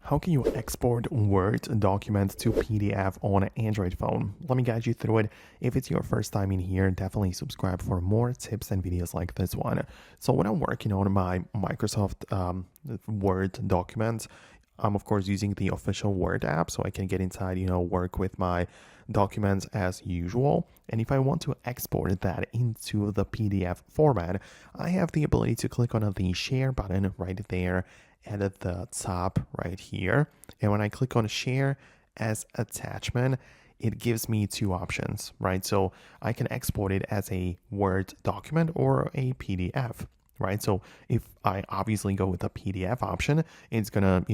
How can you export Word documents to PDF on an Android phone? Let me guide you through it. If it's your first time in here, definitely subscribe for more tips and videos like this one. So when I'm working on my Microsoft Word documents, I'm of course using the official Word app so I can get inside, work with my documents as usual. And if I want to export that into the PDF format, I have the ability to click on the share button right there at the top right here. And when I click on share as attachment, it gives me two options, right? So I can export it as a Word document or a PDF, right? So if I obviously go with the PDF option, it's gonna,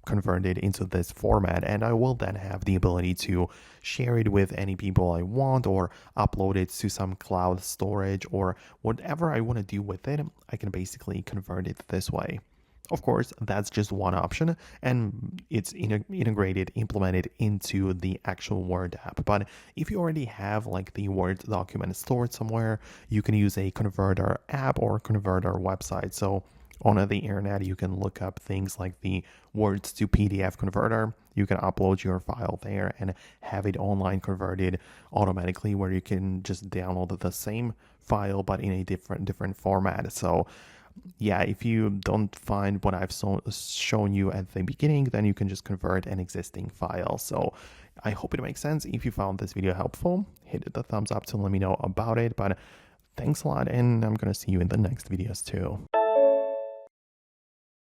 convert it into this format, and I will then have the ability to share it with any people I want or upload it to some cloud storage or whatever I want to do with it. I can basically convert it this way. Of course, that's just one option, and it's integrated, implemented into the actual Word app. But if you already have like the Word document stored somewhere, you can use a converter app or converter website. So on the internet, you can look up things like the Words to PDF converter. You can upload your file there and have it online converted automatically, where you can just download the same file but in a different format. So yeah, if you don't find what I've shown you at the beginning, then you can just convert an existing file. So I hope it makes sense. If you found this video helpful, hit the thumbs up to let me know about it. But thanks a lot, and I'm going to see you in the next videos too.